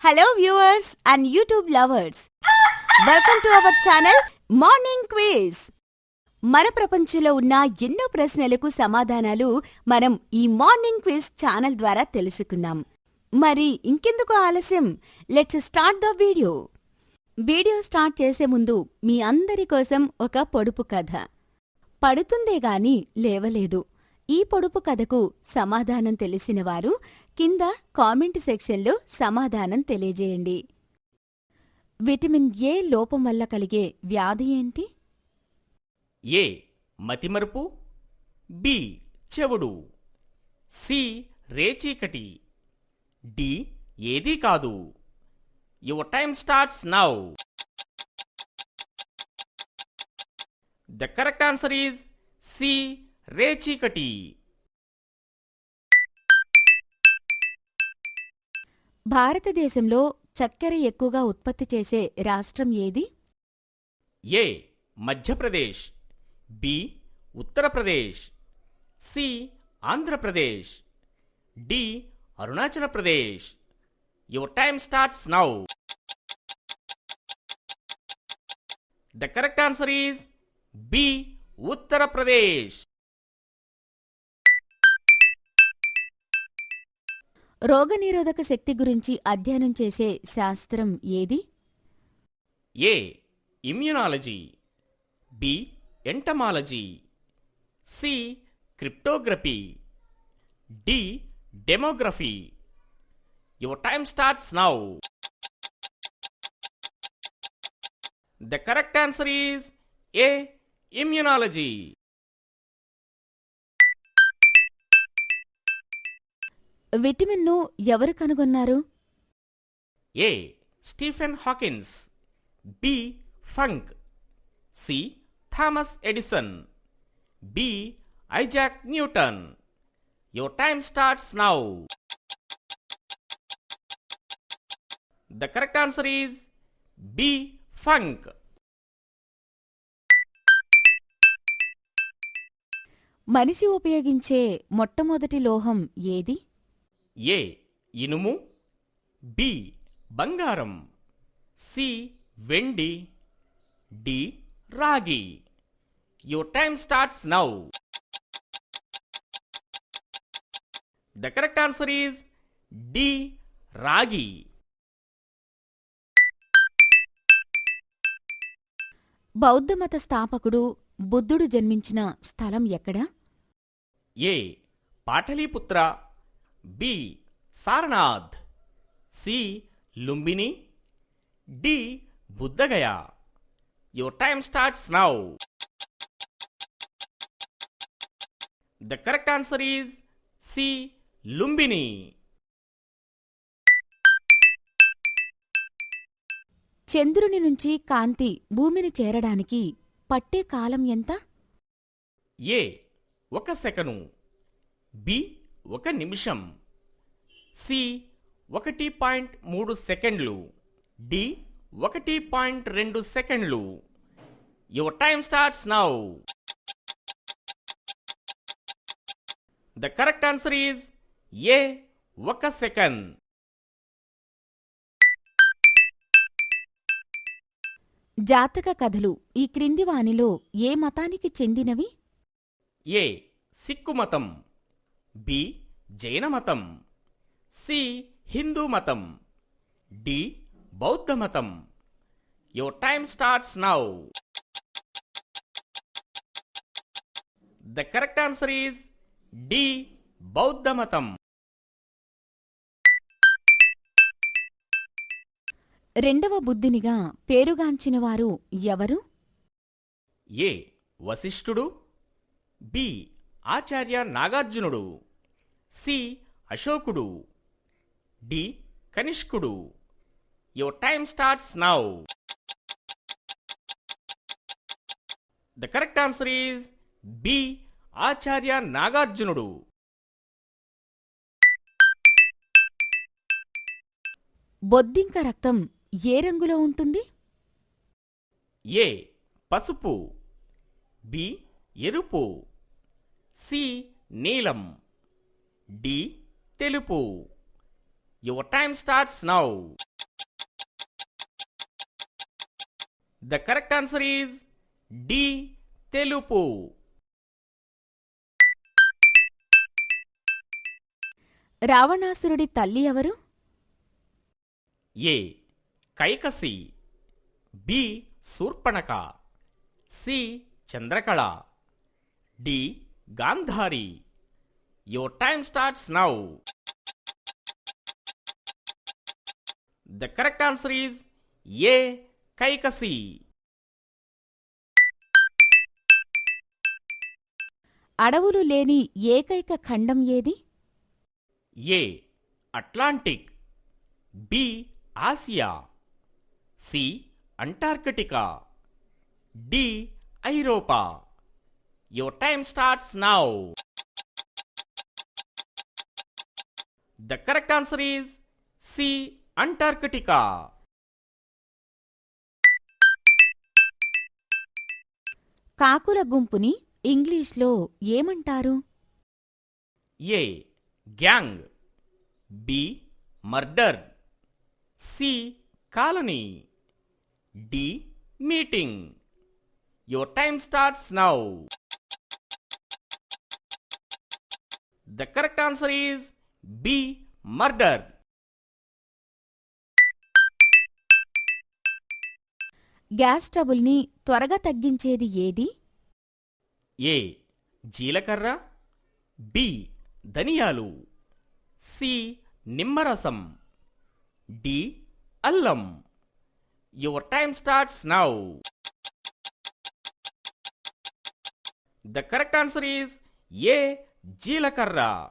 Hello viewers and YouTube lovers. Welcome to our channel Morning Quiz. మన ప్రపంచంలో ఉన్న ఎన్నో ప్రశ్నలకు సమాధానాలు మనం ఈ మార్నింగ్ క్విజ్ ఛానల్ ద్వారా తెలుసుకుందాం. మరి ఇంకెందుకు ఆలస్యం? Let's start the video. Video start చేసే ముందు మీ అందరి కోసం ఒక పొడుపు కథ. పడుతుందే గాని లేవలేదు. ఈ పొడుపు కథకు సమాధానం తెలిసినవారు కింద కామెంట్ సెక్షన్లో సమాధానం తెలియజేయండి. విటమిన్ ఏ లోపం వల్ల కలిగే వ్యాధి ఏంటి? ఏ మతిమరుపు, బి చెవుడు, సి రేచీకటి, డి ఏదీ కాదు. Your time starts now. The correct answer is C రేచీకటి. భారతదేశంలో చక్కెర ఎక్కువగా ఉత్పత్తి చేసే రాష్ట్రం ఏది? A Madhya Pradesh, B Uttar Pradesh, C Andhra Pradesh, D Arunachal Pradesh. Your time starts now. The correct answer is B Uttar Pradesh. రోగనిరోధక శక్తి గురించి అధ్యయనం చేసే శాస్త్రం ఏది? A immunology, B entomology, C cryptography, D demography. Your time starts now. The correct answer is A immunology. విటమిన్ను ఎవరు కనుగొన్నారు? A Stephen Hawkins, B Funk, C Thomas Edison, B Isaac Newton. Your time starts now. The correct answer is B Funk. మనిషి ఉపయోగించే మొట్టమొదటి లోహం ఏది? ఏ ఇనుము, B బంగారం, సి వెండి, డి రాగి. Your time starts now. The correct answer is D రాగి. బౌద్ధమత స్థాపకుడు బుద్ధుడు జన్మించిన స్థలం ఎక్కడ? A Pataliputra, B Sarnath, C Lumbini, D Bodh Gaya. Your time starts now. The correct answer is C Lumbini. చంద్రుని నుంచి కాంతి భూమిని చేరడానికి పట్టే కాలం ఎంత? ఏ 1 సెకను, బి 1 నిమిషం, సి 1.3 సెకండ్లు, డి 1.2 సెకండ్లు. Your time starts now. The correct answer is A 1 second. జాతక కథలు ఈ క్రింది వానిలో ఏ మతానికి చెందినవి? ఏ సిక్కు మతం, బి జైన మతం, సి హిందూ మతం, డి బౌద్ధ మతం. Your time starts now. The correct answer is D బౌద్ధ మతం. రెండవ బుద్ధునిగా పేరుగాంచినవారు ఎవరు? ఏ వశిష్ఠుడు, బి ఆచార్య నాగార్జునుడు, సి అశోకుడు, డి కనిష్కుడు. Your time starts now. The correct answer is B Acharya నాగార్జునుడు. బొద్దింక రక్తం ఏ రంగులో ఉంటుంది? ఏ పసుపు, బి ఎరుపు, సి నీలం, డి తెలుపు. Your time starts now. The correct answer is D. తెలుపు. రావణాసురుడి తల్లి ఎవరు? A. Kaikasi, B. Shurpanakha, C. Chandrakala, D. Gandhari. Your time starts now. The correct answer is A. Kaikasi. అడవులు లేని ఏకైక ఖండం ఏది? A. Atlantic, B. Asia, C. Antarctica, D. ఐరోపా. Your time starts now. The correct answer is C. Antarctica. కాకుల గుంపుని ఇంగ్లీష్లో ఏమంటారు? A. Gang, B. Murder, C. Colony, D. Meeting. Your time starts now. The correct answer is B. Murder. Gas ట్రబుల్ని త్వరగా తగ్గించేది ఏది? A. జీలకర్ర, B. ధనియాలు, C. నిమ్మరసం, D. అల్లం. Your time starts now. The correct answer is A. జీలకర్ర.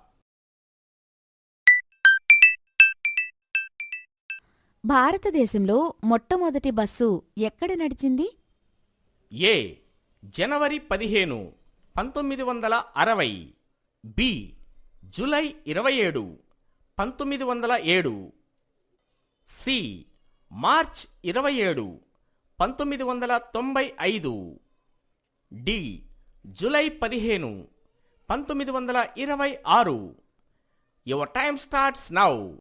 భారతదేశంలో మొట్టమొదటి బస్సు ఎక్కడ నడిచింది? A. January 15, 1960, B. July 27, 1907, C. March 27, 1995, D. July 15, 1926. Your time starts now.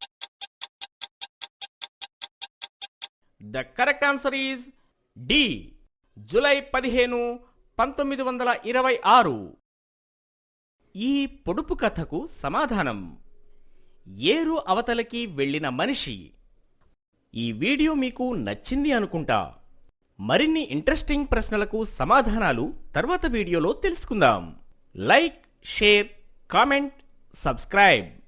The correct answer is D. July 15, 1926. ఈ పొడుపు కథకు సమాధానం ఏరు అవతలకి వెళ్ళిన మనిషి. ఈ వీడియో మీకు నచ్చింది అనుకుంటా. మరిన్ని ఇంట్రెస్టింగ్ ప్రశ్నలకు సమాధానాలు తర్వాత వీడియోలో తెలుసుకుందాం. Like, share, comment, subscribe.